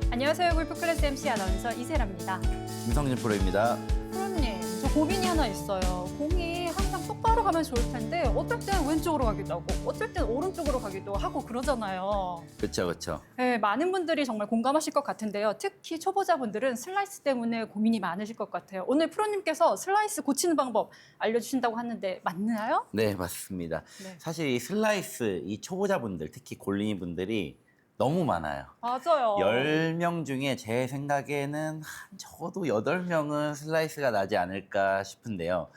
안녕하세요. 골프클래스 MC 아나운서 이세라입니다. 김성진 프로입니다. 프로님, 저 고민이 하나 있어요. 공이 항상 똑바로 가면 좋을 텐데 어떨 땐 왼쪽으로 가기도 하고 어떨 땐 오른쪽으로 가기도 하고 그러잖아요. 그렇죠. 네, 많은 분들이 정말 공감하실 것 같은데요. 특히 초보자분들은 슬라이스 때문에 고민이 많으실 것 같아요. 오늘 프로님께서 슬라이스 고치는 방법 알려주신다고 하는데 맞나요? 네, 맞습니다. 네. 사실 이 슬라이스, 이 초보자분들, 특히 골린이 분들이 너무 많아요. 맞아요. 10명 중에 제 생각에는 적어도 8명은 슬라이스가 나지 않을까 싶은데요.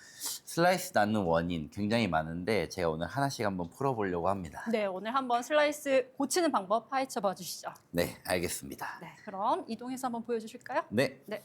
슬라이스 나는 원인 굉장히 많은데 제가 오늘 하나씩 한번 풀어보려고 합니다. 네, 오늘 한번 슬라이스 고치는 방법 파헤쳐 봐 주시죠. 네, 알겠습니다. 네, 그럼 이동해서 한번 보여주실까요? 네. 네.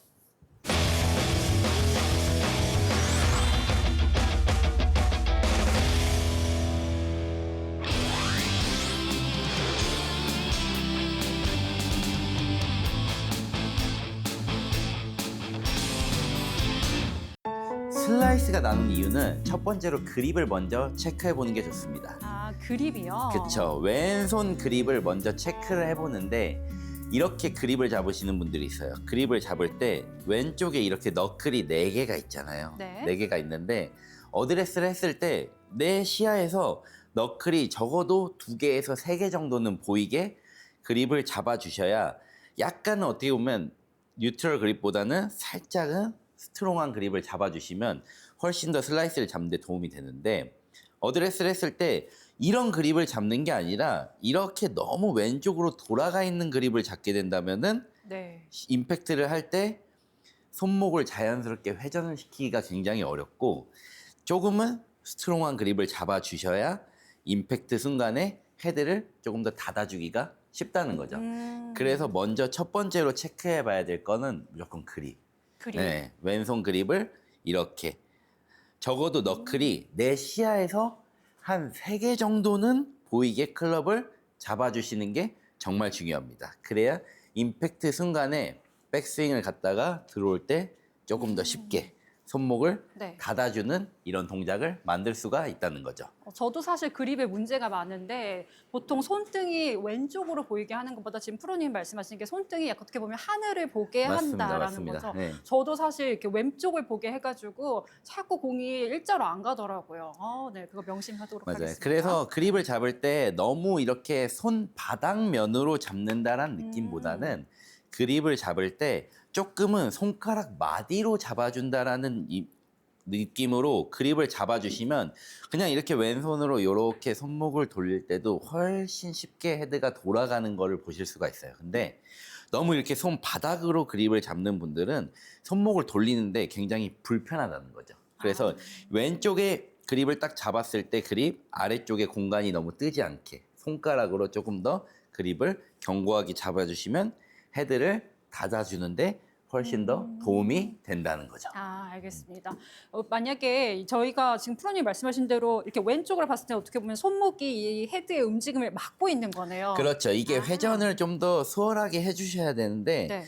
슬라이스가 나는 이유는 첫 번째로 그립을 먼저 체크해 보는 게 좋습니다. 아, 그립이요? 그쵸. 왼손 그립을 먼저 체크를 해보는데 이렇게 그립을 잡으시는 분들이 있어요. 그립을 잡을 때 왼쪽에 이렇게 너클이 4개가 있잖아요. 네. 4개가 있는데 어드레스를 했을 때 내 시야에서 너클이 적어도 2개에서 3개 정도는 보이게 그립을 잡아주셔야 약간은 어떻게 보면 뉴트럴 그립보다는 살짝은 스트롱한 그립을 잡아주시면 훨씬 더 슬라이스를 잡는 데 도움이 되는데 어드레스를 했을 때 이런 그립을 잡는 게 아니라 이렇게 너무 왼쪽으로 돌아가 있는 그립을 잡게 된다면은 네. 임팩트를 할 때 손목을 자연스럽게 회전을 시키기가 굉장히 어렵고 조금은 스트롱한 그립을 잡아주셔야 임팩트 순간에 헤드를 조금 더 닫아주기가 쉽다는 거죠. 그래서 먼저 첫 번째로 체크해 봐야 될 거는 무조건 그립. 그립. 네, 왼손 그립을 이렇게 적어도 너클이 내 시야에서 한 3개 정도는 보이게 클럽을 잡아주시는 게 정말 중요합니다. 그래야 임팩트 순간에 백스윙을 갔다가 들어올 때 조금 더 쉽게 손목을 네. 닫아주는 이런 동작을 만들 수가 있다는 거죠. 저도 사실 그립에 문제가 많은데 보통 손등이 왼쪽으로 보이게 하는 것보다 지금 프로님 말씀하신 게 손등이 약간 어떻게 보면 하늘을 보게 한다라는 맞습니다. 거죠. 네. 저도 사실 이렇게 왼쪽을 보게 해가지고 자꾸 공이 일자로 안 가더라고요. 네, 그거 명심하도록 맞아요. 하겠습니다. 그래서 그립을 잡을 때 너무 이렇게 손 바닥면으로 잡는다라는 느낌보다는 그립을 잡을 때 조금은 손가락 마디로 잡아준다라는 이 느낌으로 그립을 잡아주시면 그냥 이렇게 왼손으로 이렇게 손목을 돌릴 때도 훨씬 쉽게 헤드가 돌아가는 거를 보실 수가 있어요. 근데 너무 이렇게 손 바닥으로 그립을 잡는 분들은 손목을 돌리는데 굉장히 불편하다는 거죠. 그래서 왼쪽에 그립을 딱 잡았을 때 그립 아래쪽에 공간이 너무 뜨지 않게 손가락으로 조금 더 그립을 견고하게 잡아주시면 헤드를 닫아주는데 훨씬 더 도움이 된다는 거죠. 알겠습니다. 만약에 저희가 지금 프로님 말씀하신 대로 이렇게 왼쪽으로 봤을 때 어떻게 보면 손목이 이 헤드의 움직임을 막고 있는 거네요. 그렇죠. 이게 회전을 좀 더 수월하게 해주셔야 되는데 네.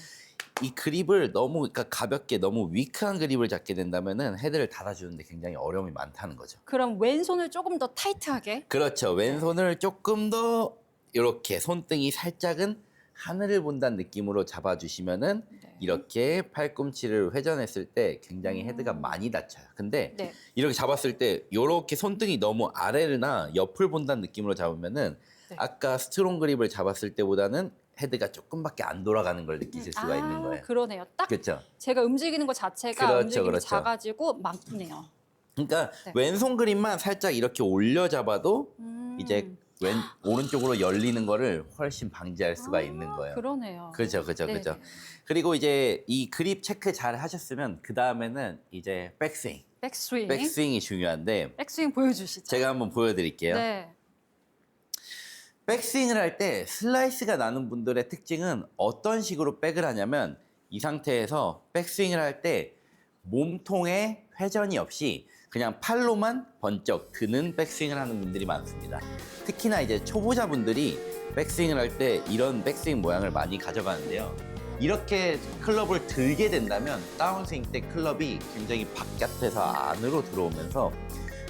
이 그립을 너무 그러니까 가볍게 너무 위크한 그립을 잡게 된다면은 헤드를 닫아주는데 굉장히 어려움이 많다는 거죠. 그럼 왼손을 조금 더 타이트하게? 그렇죠. 왼손을 조금 더 이렇게 손등이 살짝은 하늘을 본다는 느낌으로 잡아주시면은 이렇게 팔꿈치를 회전했을 때 굉장히 헤드가 많이 닫혀요. 근데 네. 이렇게 잡았을 때 이렇게 손등이 너무 아래나 옆을 본다는 느낌으로 잡으면은 아까 스트롱 그립을 잡았을 때보다는 헤드가 조금밖에 안 돌아가는 걸 느끼실 수가 있는 거예요. 그러네요. 딱 그렇죠. 제가 움직이는 것 자체가 그렇죠, 움직임이 그렇죠. 작아지고 막네요. 그러니까 네. 왼손 그립만 살짝 이렇게 올려 잡아도 이제 오른쪽으로 열리는 거를 훨씬 방지할 수가 있는 거예요. 그러네요. 그죠. 네네. 그리고 이제 이 그립 체크 잘 하셨으면 그 다음에는 이제 백스윙. 백스윙. 백스윙이 중요한데 백스윙 보여주시죠. 제가 한번 보여드릴게요. 네. 백스윙을 할 때 슬라이스가 나는 분들의 특징은 어떤 식으로 백을 하냐면 이 상태에서 백스윙을 할 때 몸통에 회전이 없이 그냥 팔로만 번쩍 드는 백스윙을 하는 분들이 많습니다. 특히나 이제 초보자분들이 백스윙을 할 때 이런 백스윙 모양을 많이 가져가는데요. 이렇게 클럽을 들게 된다면 다운스윙 때 클럽이 굉장히 바깥에서 안으로 들어오면서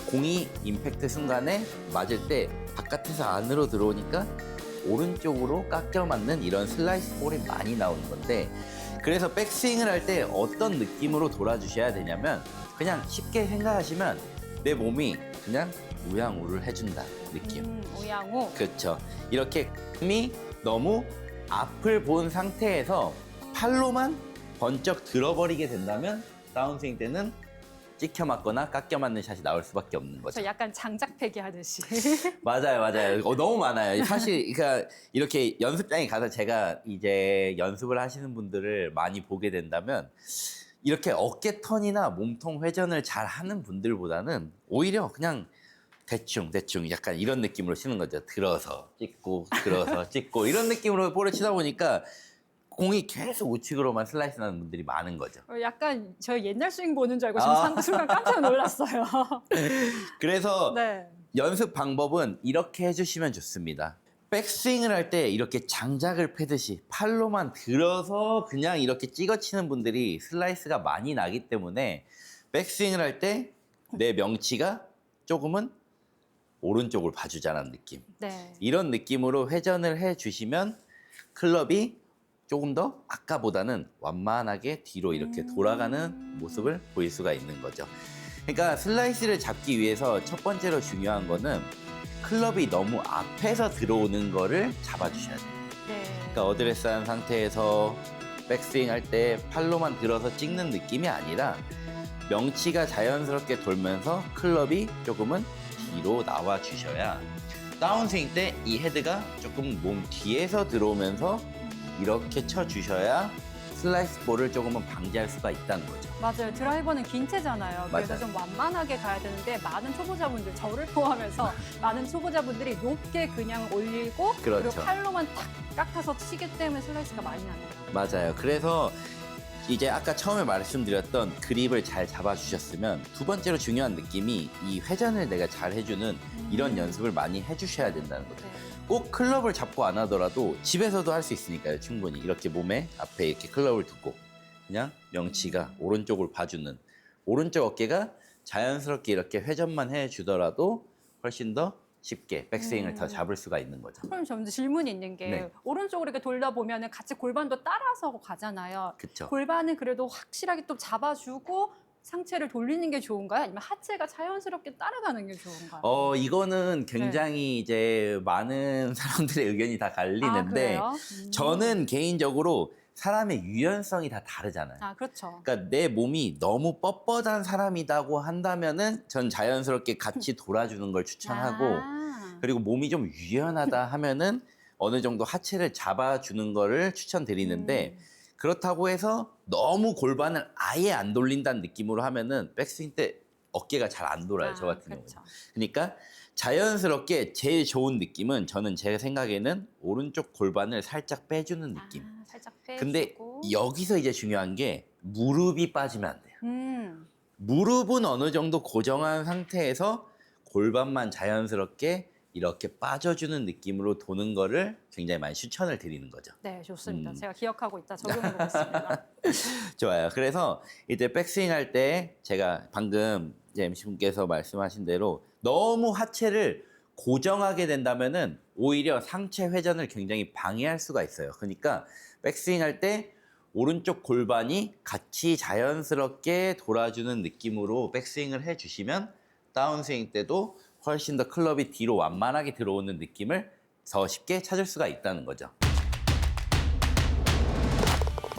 공이 임팩트 순간에 맞을 때 바깥에서 안으로 들어오니까 오른쪽으로 깎여 맞는 이런 슬라이스 볼이 많이 나오는 건데, 그래서 백스윙을 할 때 어떤 느낌으로 돌아주셔야 되냐면 그냥 쉽게 생각하시면 내 몸이 그냥 우양우를 해준다 느낌. 우양우. 그렇죠. 이렇게 몸이 너무 앞을 본 상태에서 팔로만 번쩍 들어버리게 된다면 다운스윙 때는 찍혀 맞거나 깎여 맞는 샷이 나올 수밖에 없는 거죠. 저 약간 장작패기 하듯이. 맞아요, 맞아요. 너무 많아요. 사실 그러니까 이렇게 연습장에 가서 제가 이제 연습을 하시는 분들을 많이 보게 된다면 이렇게 어깨 턴이나 몸통 회전을 잘 하는 분들보다는 오히려 그냥 대충 약간 이런 느낌으로 치는 거죠. 들어서 찍고 들어서 찍고 이런 느낌으로 볼을 치다 보니까 공이 계속 우측으로만 슬라이스 나는 분들이 많은 거죠. 약간 저 옛날 스윙 보는 줄 알고 지금 순간 깜짝 놀랐어요. 그래서 네. 연습 방법은 이렇게 해주시면 좋습니다. 백스윙을 할 때 이렇게 장작을 패듯이 팔로만 들어서 그냥 이렇게 찍어치는 분들이 슬라이스가 많이 나기 때문에 백스윙을 할 때 내 명치가 조금은 오른쪽을 봐주자는 느낌. 네. 이런 느낌으로 회전을 해주시면 클럽이 조금 더 아까보다는 완만하게 뒤로 이렇게 돌아가는 모습을 보일 수가 있는 거죠. 그러니까 슬라이스를 잡기 위해서 첫 번째로 중요한 거는 클럽이 너무 앞에서 들어오는 거를 잡아주셔야 돼요. 네. 그러니까 어드레스한 상태에서 백스윙 할 때 팔로만 들어서 찍는 느낌이 아니라 명치가 자연스럽게 돌면서 클럽이 조금은 뒤로 나와 주셔야 다운스윙 때 이 헤드가 조금 몸 뒤에서 들어오면서 이렇게 쳐주셔야 슬라이스 볼을 조금은 방지할 수가 있다는 거죠. 맞아요. 드라이버는 긴 채잖아요. 그래서 맞아요. 좀 완만하게 가야 되는데 많은 초보자분들, 저를 포함해서 많은 초보자분들이 높게 그냥 올리고 그렇죠. 그리고 팔로만 탁 깎아서 치기 때문에 슬라이스가 많이 나네요. 맞아요. 그래서 이제 아까 처음에 말씀드렸던 그립을 잘 잡아주셨으면 두 번째로 중요한 느낌이 이 회전을 내가 잘 해주는 이런 연습을 많이 해주셔야 된다는 거죠. 네. 꼭 클럽을 잡고 안 하더라도 집에서도 할 수 있으니까요. 충분히 이렇게 몸에 앞에 이렇게 클럽을 두고 그냥 명치가 오른쪽을 봐주는, 오른쪽 어깨가 자연스럽게 이렇게 회전만 해주더라도 훨씬 더 쉽게 백스윙을 더 잡을 수가 있는 거죠. 그럼 저 질문이 있는 게 네. 오른쪽으로 이렇게 돌려보면 같이 골반도 따라서 가잖아요. 그쵸. 골반은 그래도 확실하게 또 잡아주고 상체를 돌리는 게 좋은가요? 아니면 하체가 자연스럽게 따라가는 게 좋은가요? 이거는 굉장히 이제 많은 사람들의 의견이 다 아, 갈리는데 그래요? 저는 개인적으로 사람의 유연성이 다 다르잖아요. 아, 그렇죠. 그러니까 내 몸이 너무 뻣뻣한 사람이라고 한다면은 전 자연스럽게 같이 돌아주는 걸 추천하고 아. 그리고 몸이 좀 유연하다 하면은 어느 정도 하체를 잡아주는 거를 추천드리는데 그렇다고 해서 너무 골반을 아예 안 돌린다는 느낌으로 하면은 백스윙 때 어깨가 잘 안 돌아요. 저 같은 경우는. 그렇죠. 그러니까 자연스럽게 제일 좋은 느낌은 저는 제 생각에는 오른쪽 골반을 살짝 빼주는 느낌. 아, 살짝 빼주고. 근데 여기서 이제 중요한 게 무릎이 빠지면 안 돼요. 무릎은 어느 정도 고정한 상태에서 골반만 자연스럽게 이렇게 빠져주는 느낌으로 도는 거를 굉장히 많이 추천을 드리는 거죠. 네, 좋습니다. 제가 기억하고 있다 적용해 보겠습니다. 좋아요. 그래서 이제 백스윙 할 때 제가 방금 이제 MC분께서 말씀하신 대로 너무 하체를 고정하게 된다면은 오히려 상체 회전을 굉장히 방해할 수가 있어요. 그러니까 백스윙 할 때 오른쪽 골반이 같이 자연스럽게 돌아주는 느낌으로 백스윙을 해주시면 다운스윙 때도 훨씬 더 클럽이 뒤로 완만하게 들어오는 느낌을 더 쉽게 찾을 수가 있다는 거죠.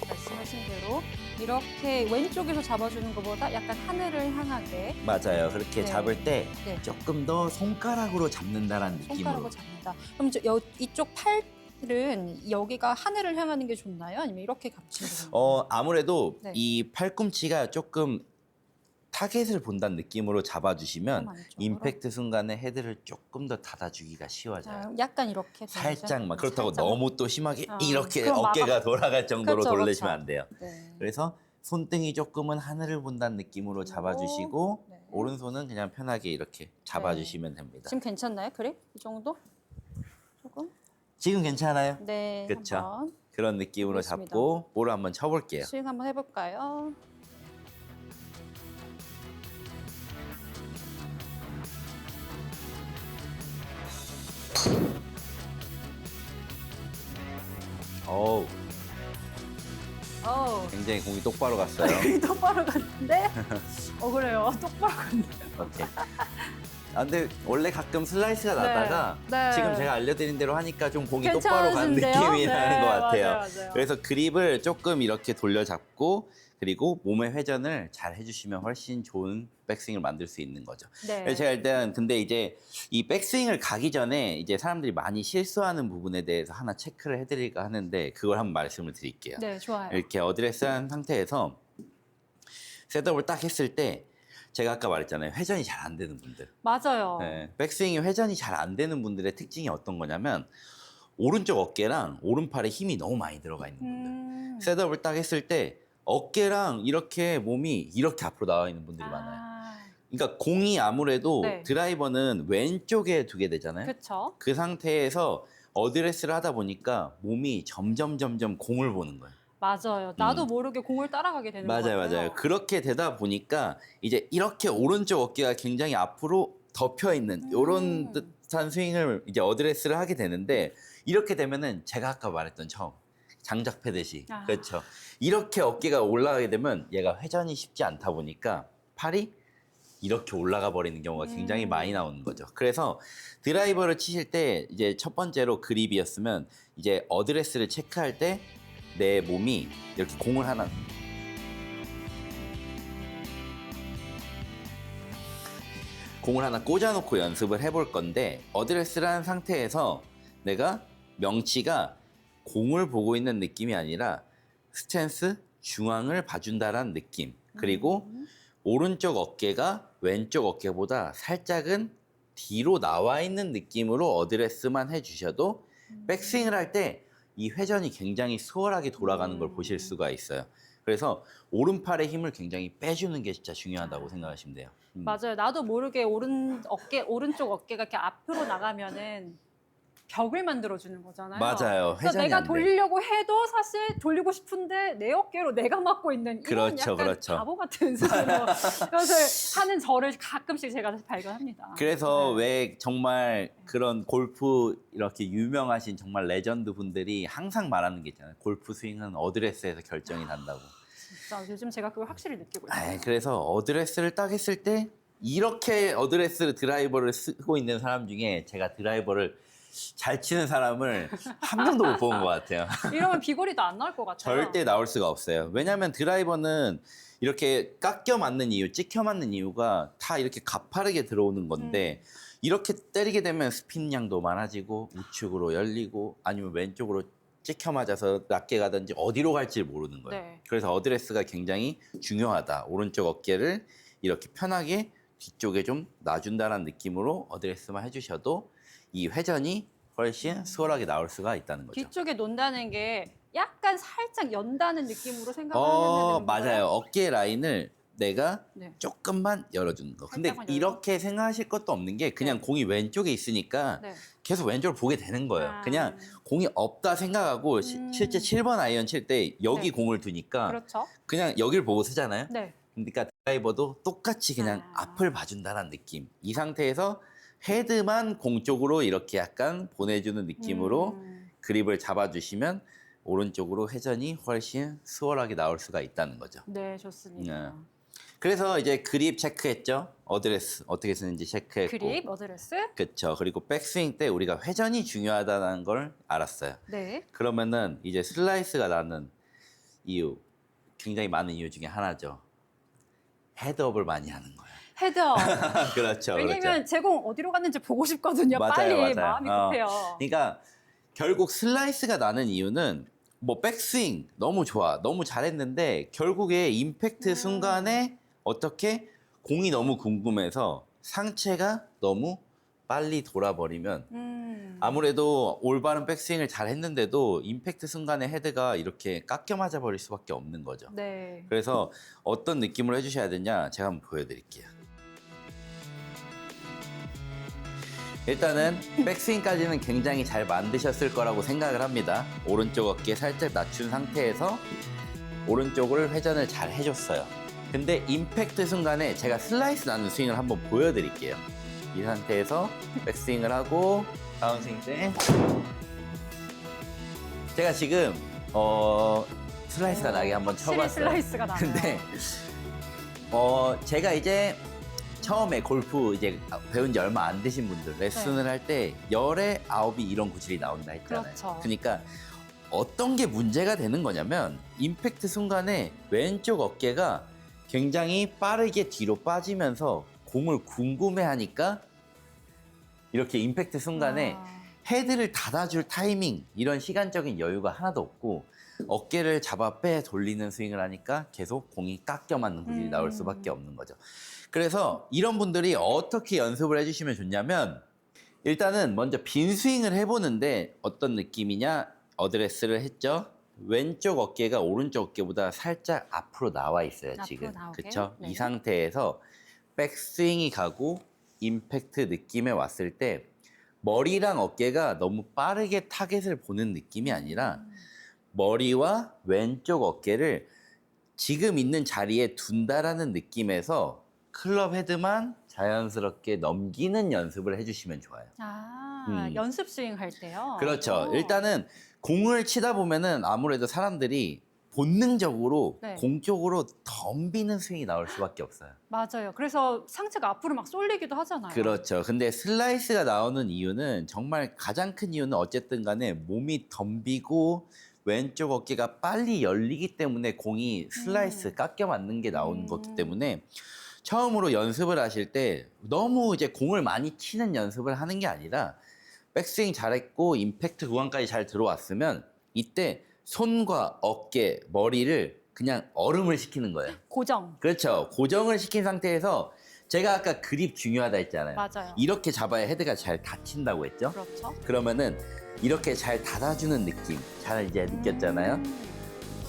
말씀하신 대로 이렇게 왼쪽에서 잡아주는 것보다 약간 하늘을 향하게 맞아요. 그렇게 네. 잡을 때 네. 조금 더 손가락으로 잡는다라는 느낌으로. 손가락으로 잡는다. 그럼 이쪽 팔은 여기가 하늘을 향하는 게 좋나요? 아니면 이렇게 겹치는 게 좋나요? 아무래도 네. 이 팔꿈치가 조금 타겟을 본다는 느낌으로 잡아주시면 조금 안쪽으로? 임팩트 순간에 헤드를 조금 더 닫아주기가 쉬워져요. 아, 약간 이렇게 살짝 막 되죠? 그렇다고 살짝. 너무 또 심하게 이렇게 그럼 어깨가 돌아갈 정도로 그렇죠, 돌리시면 그렇죠. 안 돼요. 네. 그래서 손등이 조금은 하늘을 본다는 느낌으로 잡아주시고 네. 오른손은 그냥 편하게 이렇게 잡아주시면 됩니다. 지금 괜찮나요? 그립? 이 정도? 조금? 지금 괜찮아요? 네. 그쵸. 한번. 그런 느낌으로 알겠습니다. 잡고 볼을 한번 쳐볼게요. 스윙 한번 해볼까요? 어우, 어우, 굉장히 공이 똑바로 갔어요. 똑바로 갔는데? 그래요. 똑바로 갔네. 오케이. 아, 근데 원래 가끔 슬라이스가 네. 나다가 네. 지금 제가 알려드린 대로 하니까 좀 공이 똑바로 간 괜찮으신데요? 느낌이 나는 것 같아요. 맞아요. 그래서 그립을 조금 이렇게 돌려잡고 그리고 몸의 회전을 잘 해주시면 훨씬 좋은 백스윙을 만들 수 있는 거죠. 네. 그래서 제가 일단 근데 이제 이 백스윙을 가기 전에 이제 사람들이 많이 실수하는 부분에 대해서 하나 체크를 해드릴까 하는데 그걸 한번 말씀을 드릴게요. 네, 좋아요. 이렇게 어드레스한 상태에서 셋업을 딱 했을 때 제가 아까 말했잖아요. 회전이 잘 안 되는 분들. 맞아요. 네, 백스윙이 회전이 잘 안 되는 분들의 특징이 어떤 거냐면 오른쪽 어깨랑 오른팔에 힘이 너무 많이 들어가 있는 분들. 셋업을 딱 했을 때 어깨랑 이렇게 몸이 이렇게 앞으로 나와 있는 분들이 많아요. 그러니까 공이 아무래도 네. 드라이버는 왼쪽에 두게 되잖아요. 그렇죠. 그 상태에서 어드레스를 하다 보니까 몸이 점점 공을 보는 거예요. 맞아요. 나도 모르게 공을 따라가게 되는 것 맞아요, 같아요. 맞아요. 그렇게 되다 보니까 이제 이렇게 오른쪽 어깨가 굉장히 앞으로 덮여 있는 이런 듯한 스윙을 이제 어드레스를 하게 되는데 이렇게 되면은 제가 아까 말했던 처음 장작 패듯이 그렇죠. 이렇게 어깨가 올라가게 되면 얘가 회전이 쉽지 않다 보니까 팔이 이렇게 올라가 버리는 경우가 굉장히 많이 나오는 거죠. 그래서 드라이버를 치실 때 이제 첫 번째로 그립이었으면 이제 어드레스를 체크할 때 내 몸이 이렇게 공을 하나 꽂아놓고 연습을 해볼 건데 어드레스를 한 상태에서 내가 명치가 공을 보고 있는 느낌이 아니라 스탠스 중앙을 봐준다라는 느낌 그리고 오른쪽 어깨가 왼쪽 어깨보다 살짝은 뒤로 나와 있는 느낌으로 어드레스만 해주셔도 백스윙을 할 때 이 회전이 굉장히 수월하게 돌아가는 걸 보실 수가 있어요. 그래서 오른팔의 힘을 굉장히 빼주는 게 진짜 중요하다고 생각하시면 돼요. 맞아요. 나도 모르게 오른쪽 어깨가 이렇게 앞으로 나가면은 벽을 만들어주는 거잖아요. 맞아요. 그래서 회전이 내가 안 돼. 돌리려고 해도 사실 돌리고 싶은데 내 어깨로 내가 맞고 있는 이런 그렇죠, 약간 그렇죠. 바보 같은 것을 하는 저를 가끔씩 제가 발견합니다. 그래서 네. 왜 정말 그런 골프 이렇게 유명하신 정말 레전드 분들이 항상 말하는 게 있잖아요. 골프 스윙은 어드레스에서 결정이 난다고. 진짜 요즘 제가 그걸 확실히 느끼고 있어요. 그래서 어드레스를 딱 했을 때 이렇게 어드레스 드라이버를 쓰고 있는 사람 중에 제가 드라이버를 잘 치는 사람을 한 명도 못 본 것 같아요. 이러면 비거리도 안 나올 것 같아요. 절대 나올 수가 없어요. 왜냐하면 드라이버는 이렇게 깎여 맞는 이유, 찍혀 맞는 이유가 다 이렇게 가파르게 들어오는 건데 이렇게 때리게 되면 스핀 양도 많아지고 우측으로 열리고 아니면 왼쪽으로 찍혀 맞아서 낮게 가든지 어디로 갈지 모르는 거예요. 네. 그래서 어드레스가 굉장히 중요하다. 오른쪽 어깨를 이렇게 편하게 뒤쪽에 좀 놔준다는 느낌으로 어드레스만 해주셔도 이 회전이 훨씬 수월하게 나올 수가 있다는 거죠. 뒤쪽에 논다는 게 약간 살짝 연다는 느낌으로 생각하면 되는 거예요? 맞아요. 어깨 라인을 내가 네. 조금만 열어주는 거. 근데 살짝만 이렇게 생각하실 것도 없는 게 그냥 네. 공이 왼쪽에 있으니까 네. 계속 왼쪽을 보게 되는 거예요. 그냥 공이 없다 생각하고 실제 7번 아이언 칠 때 여기 네. 공을 두니까 그렇죠. 그냥 여기를 보고 쓰잖아요. 네. 그러니까 드라이버도 똑같이 그냥 앞을 봐준다는 느낌. 이 상태에서 헤드만 공 쪽으로 이렇게 약간 보내주는 느낌으로 그립을 잡아주시면 오른쪽으로 회전이 훨씬 수월하게 나올 수가 있다는 거죠. 네, 좋습니다. 그래서 이제 그립 체크했죠. 어드레스 어떻게 쓰는지 체크했고. 그립, 어드레스. 그렇죠. 그리고 백스윙 때 우리가 회전이 중요하다는 걸 알았어요. 네. 그러면은 이제 슬라이스가 나는 이유, 굉장히 많은 이유 중에 하나죠. 헤드업을 많이 하는 거예요. 헤드업. 그렇죠. 왜냐면 그렇죠. 제 공 어디로 갔는지 보고 싶거든요. 맞아요, 빨리 맞아요. 마음이 급해요. 그러니까 결국 슬라이스가 나는 이유는 뭐 백스윙 너무 좋아, 너무 잘했는데 결국에 임팩트 순간에 어떻게 공이 너무 궁금해서 상체가 너무 빨리 돌아버리면 아무래도 올바른 백스윙을 잘 했는데도 임팩트 순간에 헤드가 이렇게 깎여 맞아 버릴 수밖에 없는 거죠. 네. 그래서 어떤 느낌으로 해주셔야 되냐 제가 한번 보여드릴게요. 일단은 백스윙까지는 굉장히 잘 만드셨을 거라고 생각을 합니다. 오른쪽 어깨 살짝 낮춘 상태에서 오른쪽을 회전을 잘 해줬어요. 근데 임팩트 순간에 제가 슬라이스 나는 스윙을 한번 보여드릴게요. 이 상태에서 백스윙을 하고 다운스윙 때 제가 지금 슬라이스가 나게 한번 확실히 쳐봤어요. 슬라이스가 나요. 근데 제가 이제 처음에 골프 이제 배운 지 얼마 안 되신 분들 레슨을 할 때 열에 9이 이런 구질이 나온다 했잖아요. 그렇죠. 그러니까 어떤 게 문제가 되는 거냐면 임팩트 순간에 왼쪽 어깨가 굉장히 빠르게 뒤로 빠지면서 공을 궁금해하니까 이렇게 임팩트 순간에 헤드를 닫아줄 타이밍 이런 시간적인 여유가 하나도 없고 어깨를 잡아 빼 돌리는 스윙을 하니까 계속 공이 깎여 맞는 구질이 나올 수밖에 없는 거죠. 그래서 이런 분들이 어떻게 연습을 해주시면 좋냐면 일단은 먼저 빈 스윙을 해보는데 어떤 느낌이냐 어드레스를 했죠. 왼쪽 어깨가 오른쪽 어깨보다 살짝 앞으로 나와 있어요. 지금 그렇죠? 네. 이 상태에서 백스윙이 가고 임팩트 느낌에 왔을 때 머리랑 어깨가 너무 빠르게 타겟을 보는 느낌이 아니라 머리와 왼쪽 어깨를 지금 있는 자리에 둔다라는 느낌에서 클럽 헤드만 자연스럽게 넘기는 연습을 해주시면 좋아요. 연습 스윙 할 때요? 그렇죠. 일단은 공을 치다 보면은 아무래도 사람들이 본능적으로 네. 공 쪽으로 덤비는 스윙이 나올 수밖에 없어요. 맞아요. 그래서 상체가 앞으로 막 쏠리기도 하잖아요. 그렇죠. 근데 슬라이스가 나오는 이유는 정말 가장 큰 이유는 어쨌든 간에 몸이 덤비고 왼쪽 어깨가 빨리 열리기 때문에 공이 슬라이스 깎여 맞는 게 나오는 거기 때문에 처음으로 연습을 하실 때 너무 이제 공을 많이 치는 연습을 하는 게 아니라 백스윙 잘했고 임팩트 구간까지 잘 들어왔으면 이때 손과 어깨, 머리를 그냥 얼음을 시키는 거예요. 고정. 그렇죠. 고정을 시킨 상태에서 제가 아까 그립 중요하다 했잖아요. 맞아요. 이렇게 잡아야 헤드가 잘 닫힌다고 했죠. 그렇죠. 그러면은 이렇게 잘 닫아주는 느낌 잘 이제 느꼈잖아요.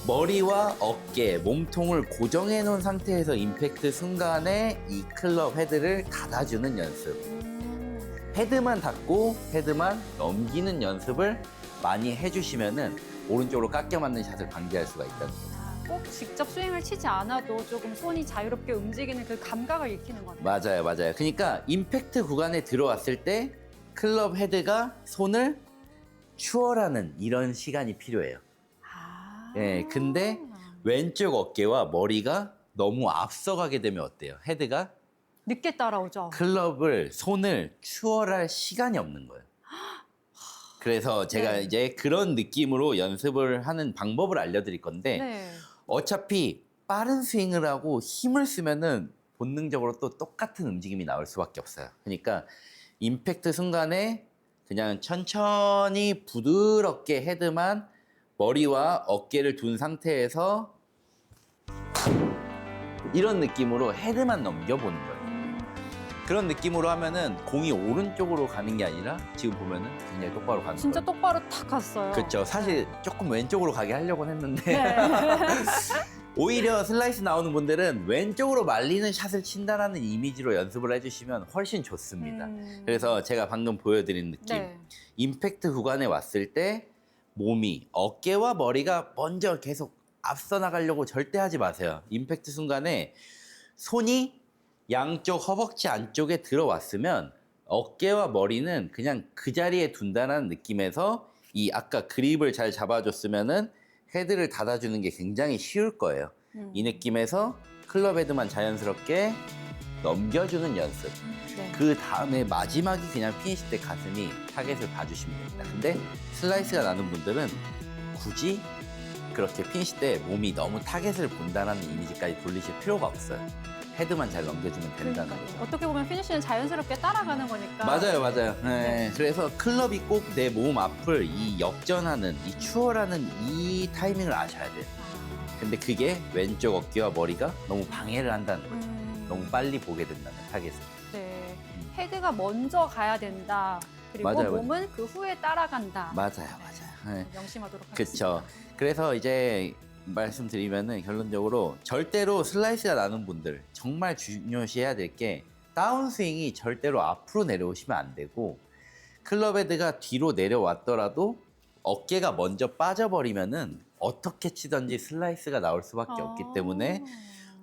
머리와 어깨, 몸통을 고정해 놓은 상태에서 임팩트 순간에 이 클럽 헤드를 닫아주는 연습. 헤드만 닫고 헤드만 넘기는 연습을 많이 해주시면은 오른쪽으로 깎여 맞는 샷을 방지할 수가 있다는 거죠. 꼭 직접 스윙을 치지 않아도 조금 손이 자유롭게 움직이는 그 감각을 익히는 거네요. 맞아요, 맞아요. 그러니까 임팩트 구간에 들어왔을 때 클럽 헤드가 손을 추월하는 이런 시간이 필요해요. 예, 근데 왼쪽 어깨와 머리가 너무 앞서가게 되면 어때요? 헤드가 늦게 따라오죠. 클럽을, 손을 추월할 시간이 없는 거예요. 그래서 제가 네. 이제 그런 느낌으로 연습을 하는 방법을 알려드릴 건데 네. 어차피 빠른 스윙을 하고 힘을 쓰면은 본능적으로 또 똑같은 움직임이 나올 수밖에 없어요. 그러니까 임팩트 순간에 그냥 천천히 부드럽게 헤드만 머리와 어깨를 둔 상태에서 이런 느낌으로 헤드만 넘겨보는 거예요. 그런 느낌으로 하면은 공이 오른쪽으로 가는 게 아니라 지금 보면은 굉장히 똑바로 가는 진짜 거예요. 똑바로 탁 갔어요. 그렇죠. 사실 조금 왼쪽으로 가게 하려고는 했는데 네. 오히려 슬라이스 나오는 분들은 왼쪽으로 말리는 샷을 친다라는 이미지로 연습을 해주시면 훨씬 좋습니다. 그래서 제가 방금 보여드린 느낌, 네. 임팩트 구간에 왔을 때 몸이 어깨와 머리가 먼저 계속 앞서 나가려고 절대 하지 마세요. 임팩트 순간에 손이 양쪽 허벅지 안쪽에 들어왔으면 어깨와 머리는 그냥 그 자리에 둔다는 느낌에서 이 아까 그립을 잘 잡아줬으면은 헤드를 닫아주는 게 굉장히 쉬울 거예요. 이 느낌에서 클럽 헤드만 자연스럽게 넘겨주는 연습. 네. 그 다음에 마지막이 그냥 피니시 때 가슴이 타겟을 봐주시면 됩니다. 근데 슬라이스가 나는 분들은 굳이 그렇게 피니시 때 몸이 너무 타겟을 본다는 이미지까지 돌리실 필요가 없어요. 헤드만 잘 넘겨주면 된다는 그러니까요. 거죠. 어떻게 보면 피니쉬는 자연스럽게 따라가는 거니까. 맞아요, 맞아요. 네. 네. 그래서 클럽이 꼭 내 몸 앞을 이 역전하는, 이 추월하는 이 타이밍을 아셔야 돼요. 근데 그게 왼쪽 어깨와 머리가 너무 방해를 한다는 거죠. 너무 빨리 보게 된다는 타겟을. 네. 헤드가 먼저 가야 된다. 그리고 맞아요, 몸은 그 후에 따라간다. 맞아요, 맞아요. 네. 명심하도록 하겠습니다. 그렇죠. 그래서 이제 말씀드리면은 결론적으로 절대로 슬라이스가 나는 분들 정말 중요시해야 될 게 다운스윙이 절대로 앞으로 내려오시면 안 되고 클럽 헤드가 뒤로 내려왔더라도 어깨가 먼저 빠져버리면은 어떻게 치든지 슬라이스가 나올 수밖에 없기 때문에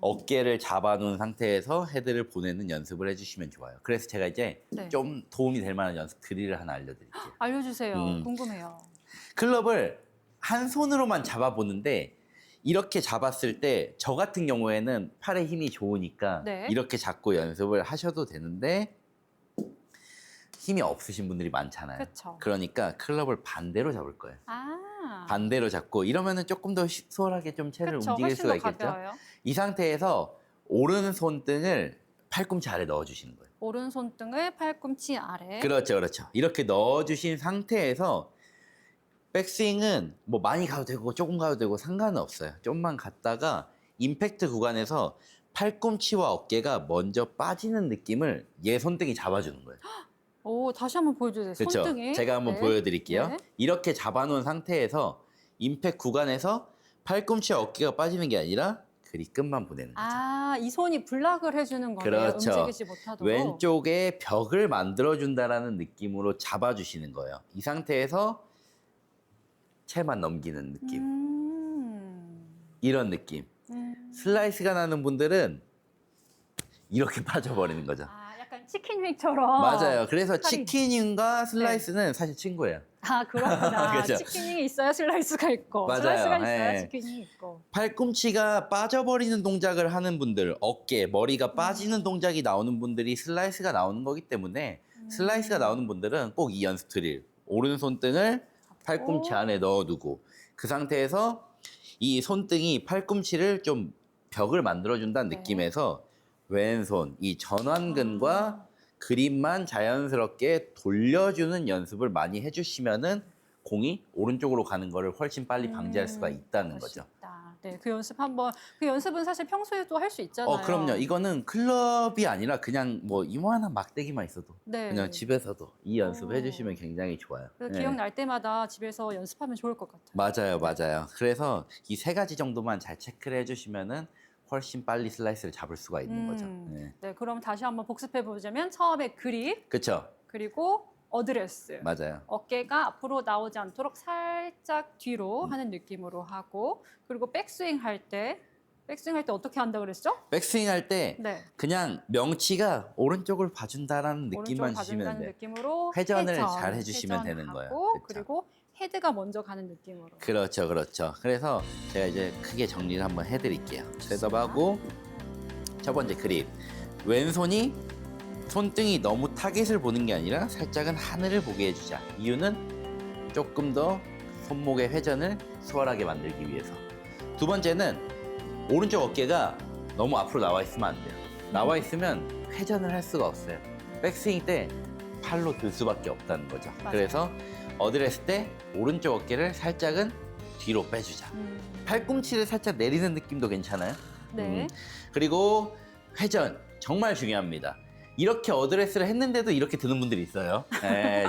어깨를 잡아놓은 상태에서 헤드를 보내는 연습을 해주시면 좋아요. 그래서 제가 이제 네. 좀 도움이 될 만한 연습 드릴을 하나 알려드릴게요. 알려주세요. 궁금해요. 클럽을 한 손으로만 잡아보는데 이렇게 잡았을 때 저 같은 경우에는 팔에 힘이 좋으니까 네. 이렇게 잡고 연습을 하셔도 되는데 힘이 없으신 분들이 많잖아요. 그쵸. 그러니까 클럽을 반대로 잡을 거예요. 아, 반대로 잡고 이러면은 조금 더 수월하게 좀 채를 그쵸. 움직일 훨씬 수가 더 있겠죠. 가벼워요. 이 상태에서 오른 손등을 팔꿈치 아래 넣어주시는 거예요. 오른손등을 팔꿈치 아래. 그렇죠, 그렇죠. 이렇게 넣어주신 상태에서 백스윙은 뭐 많이 가도 되고 조금 가도 되고 상관은 없어요. 좀만 갔다가 임팩트 구간에서 팔꿈치와 어깨가 먼저 빠지는 느낌을 얘 손등이 잡아주는 거예요. 오, 다시 한번 보여주세요. 그렇죠. 손등에. 제가 한번 네. 보여드릴게요. 네. 이렇게 잡아놓은 상태에서 임팩트 구간에서 팔꿈치와 어깨가 빠지는 게 아니라 그리 끝만 보내는 거죠. 아, 이 손이 블락을 해주는 거네요. 그렇죠. 움직이지 못하도록. 왼쪽에 벽을 만들어준다라는 느낌으로 잡아주시는 거예요. 이 상태에서 채만 넘기는 느낌. 이런 느낌. 슬라이스가 나는 분들은 이렇게 빠져버리는 거죠. 아, 약간 치킨 윙처럼. 맞아요. 그래서 팔이- 치킨윙과 슬라이스는 사실 친구예요. 아, 그렇구나. 그죠? 치킨윙이 있어야 슬라이스가 있고, 맞아요. 슬라이스가 있어야 네. 치킨윙이 있고. 팔꿈치가 빠져버리는 동작을 하는 분들, 어깨, 머리가 빠지는 동작이 나오는 분들이 슬라이스가 나오는 거기 때문에 슬라이스가 나오는 분들은 꼭 이 연습 드릴. 오른손등을 팔꿈치 안에 넣어두고 그 상태에서 이 손등이 팔꿈치를 좀 벽을 만들어준다는 네. 느낌에서 왼손, 이 전완근과 그립만 자연스럽게 돌려주는 연습을 많이 해주시면은 공이 오른쪽으로 가는 거를 훨씬 빨리 방지할 수가 있다는 그럴 수 거죠. 있다. 네, 그 연습 한번, 그 연습은 사실 평소에도 할 수 있잖아요. 그럼요. 이거는 클럽이 아니라 그냥 뭐 이만한 막대기만 있어도 네. 그냥 집에서도 이 연습 오. 해주시면 굉장히 좋아요. 그래서 네. 기억날 때마다 집에서 연습하면 좋을 것 같아요. 맞아요, 맞아요. 그래서 이 세 가지 정도만 잘 체크를 해주시면은 훨씬 빨리 슬라이스를 잡을 수가 있는 거죠. 네. 네, 그럼 다시 한번 복습해 보자면 처음에 그립, 그렇죠, 그리고 어드레스. 맞아요. 어깨가 앞으로 나오지 않도록 살짝 뒤로 하는 느낌으로 하고, 그리고 백스윙 할 때 어떻게 한다 그랬죠? 백스윙 할 때 네. 그냥 명치가 오른쪽을 봐준다라는 느낌만 오른쪽 주시면 봐준다는 돼요. 느낌으로 회전을 회전, 잘 해주시면 되는 거예요. 회전하고, 그렇죠. 그리고 헤드가 먼저 가는 느낌으로. 그렇죠, 그렇죠. 그래서 제가 이제 크게 정리를 한번 해드릴게요. 셋업하고 첫 번째 그립. 왼손이 손등이 너무 타겟을 보는 게 아니라 살짝은 하늘을 보게 해주자. 이유는 조금 더 손목의 회전을 수월하게 만들기 위해서. 두 번째는 오른쪽 어깨가 너무 앞으로 나와 있으면 안 돼요. 나와 있으면 회전을 할 수가 없어요. 백스윙 때 팔로 들 수밖에 없다는 거죠. 맞아요. 그래서 어드레스 때 오른쪽 어깨를 살짝은 뒤로 빼주자. 팔꿈치를 살짝 내리는 느낌도 괜찮아요. 네. 그리고 회전 정말 중요합니다. 이렇게 어드레스를 했는데도 이렇게 드는 분들이 있어요.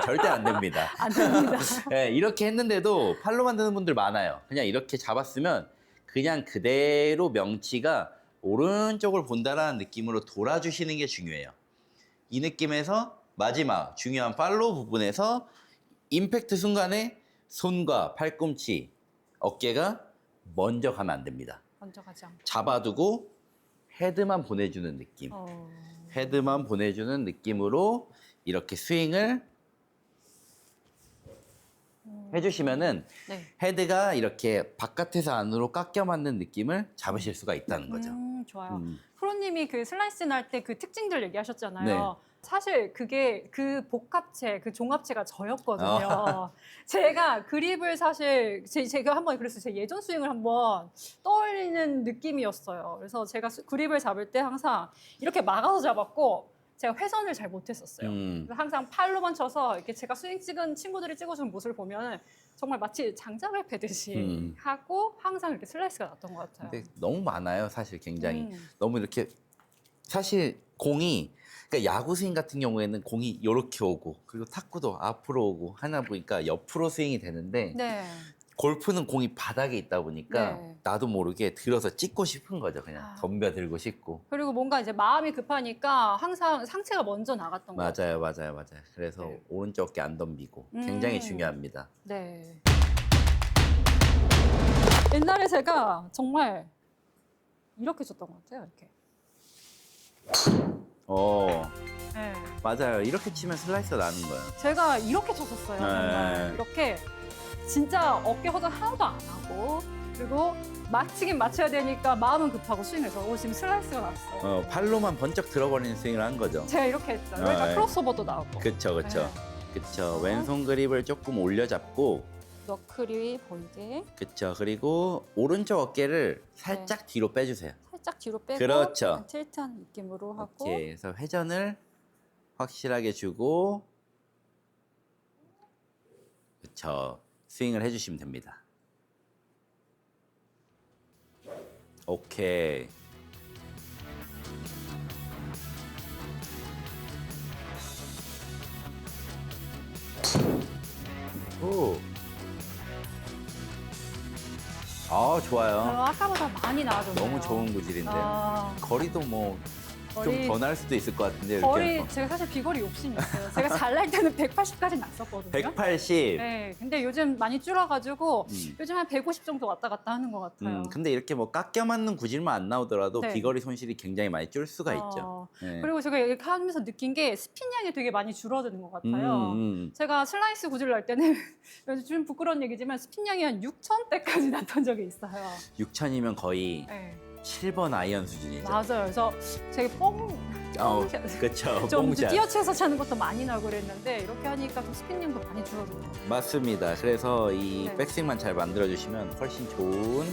절대 안 됩니다. 안 됩니다. 이렇게 했는데도 팔로만 드는 분들 많아요. 그냥 이렇게 잡았으면 그냥 그대로 명치가 오른쪽을 본다라는 느낌으로 돌아주시는 게 중요해요. 이 느낌에서 마지막 중요한 팔로우 부분에서 임팩트 순간에 손과 팔꿈치, 어깨가 먼저 가면 안 됩니다. 먼저 가지 않고. 잡아두고 헤드만 보내주는 느낌. 헤드만 보내주는 느낌으로 이렇게 스윙을 해주시면은 네. 헤드가 이렇게 바깥에서 안으로 깎여 맞는 느낌을 잡으실 수가 있다는 거죠. 좋아요. 프로님이 그 슬라이스 날 때 그 특징들 얘기하셨잖아요. 네. 사실 그게 그 복합체, 그 종합체가 저였거든요. 제가 그립을 사실 제가 한번 그랬어요. 제 예전 스윙을 한번 떠올리는 느낌이었어요. 그래서 제가 그립을 잡을 때 항상 이렇게 막아서 잡았고 제가 회전을 잘 못했었어요. 그래서 항상 팔로만 쳐서 이렇게 제가 스윙 찍은 친구들이 찍어준 모습을 보면 정말 마치 장작을 패듯이 하고 항상 이렇게 슬라이스가 났던 것 같아요. 근데 너무 많아요, 사실 굉장히. 너무 이렇게 사실 공이 그러니까 야구 스윙 같은 경우에는 공이 이렇게 오고 그리고 탁구도 앞으로 오고 하나 보니까 옆으로 스윙이 되는데 네. 골프는 공이 바닥에 있다 보니까 네. 나도 모르게 들어서 찍고 싶은 거죠. 그냥 아. 덤벼들고 싶고. 그리고 뭔가 이제 마음이 급하니까 항상 상체가 먼저 나갔던 것 같아요. 맞아요. 그래서 네. 오른쪽 어깨 안 덤비고 굉장히 음. 중요합니다. 네. 옛날에 제가 정말 이렇게 쳤던 것 같아요. 이렇게. 네. 맞아요. 이렇게 치면 슬라이스가 나는 거예요. 제가 이렇게 쳤었어요. 정말. 네. 이렇게 진짜 어깨 허전 하나도 안 하고 그리고 맞히긴 맞춰야 되니까 마음은 급하고 스윙해서 지금 슬라이스가 났어요. 팔로만 번쩍 들어버리는 스윙을 한 거죠. 제가 이렇게 했죠. 그러니까 네. 크로스오버도 나오고. 그쵸. 왼손 그립을 조금 올려잡고, 너클이 보이게 그쵸. 그리고 오른쪽 어깨를 살짝 뒤로 빼주세요. 살짝 뒤로 빼고 그렇죠. 틸트한 느낌으로 하고 오케이. 그래서 회전을 확실하게 주고, 그쵸. 스윙을 해주시면 됩니다. 오케이. 오. 좋아요. 아까보다 많이 나아졌네요. 너무 좋은 구질인데요. 아, 거리도 뭐 좀 거리- 더 날 수도 있을 것 같은데 이렇게 거리 해서. 제가 사실 비거리 욕심이 있어요. 제가 잘 날 때는 180까지 났었거든요. 180. 네, 근데 요즘 많이 줄어가지고 음. 요즘 한 150 정도 왔다 갔다 하는 것 같아요. 근데 이렇게 뭐 깎여 맞는 구질만 안 나오더라도 네. 비거리 손실이 굉장히 많이 줄 수가 있죠. 어, 네. 그리고 제가 이렇게 하면서 느낀 게 스핀 양이 되게 많이 줄어드는 것 같아요. 제가 슬라이스 구질 날 때는 좀 부끄러운 얘기지만 스핀 양이 한 6,000대까지 났던 적이 있어요. 6,000이면 거의 네, 7번 아이언 수준이죠. 맞아요. 그래서 되게 그쵸. 좀 뽕샷. 뛰어쳐서 차는 것도 많이 나고 그랬는데 이렇게 하니까 좀 스핀 양도 많이 줄어들어요. 맞습니다. 그래서 이 네. 백스윙만 잘 만들어주시면 훨씬 좋은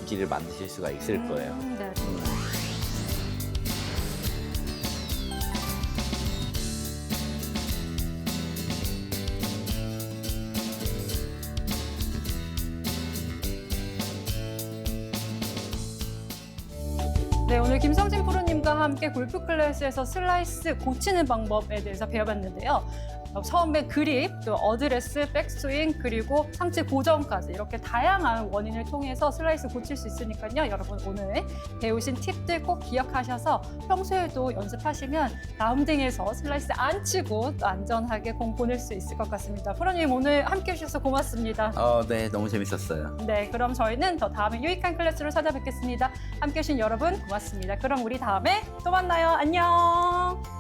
구질을 만드실 수가 있을 거예요. 네. 네, 오늘 김성진 프로님과 함께 골프 클래스에서 슬라이스 고치는 방법에 대해서 배워봤는데요. 처음에 그립, 또 어드레스, 백스윙, 그리고 상체 고정까지 이렇게 다양한 원인을 통해서 슬라이스 고칠 수 있으니까요. 여러분 오늘 배우신 팁들 꼭 기억하셔서 평소에도 연습하시면 라운딩에서 슬라이스 안 치고 또 안전하게 공 보낼 수 있을 것 같습니다. 프로님 오늘 함께 해주셔서 고맙습니다. 네, 너무 재밌었어요. 네, 그럼 저희는 더 다음에 유익한 클래스로 찾아뵙겠습니다. 함께 해주신 여러분 고맙습니다. 그럼 우리 다음에 또 만나요. 안녕.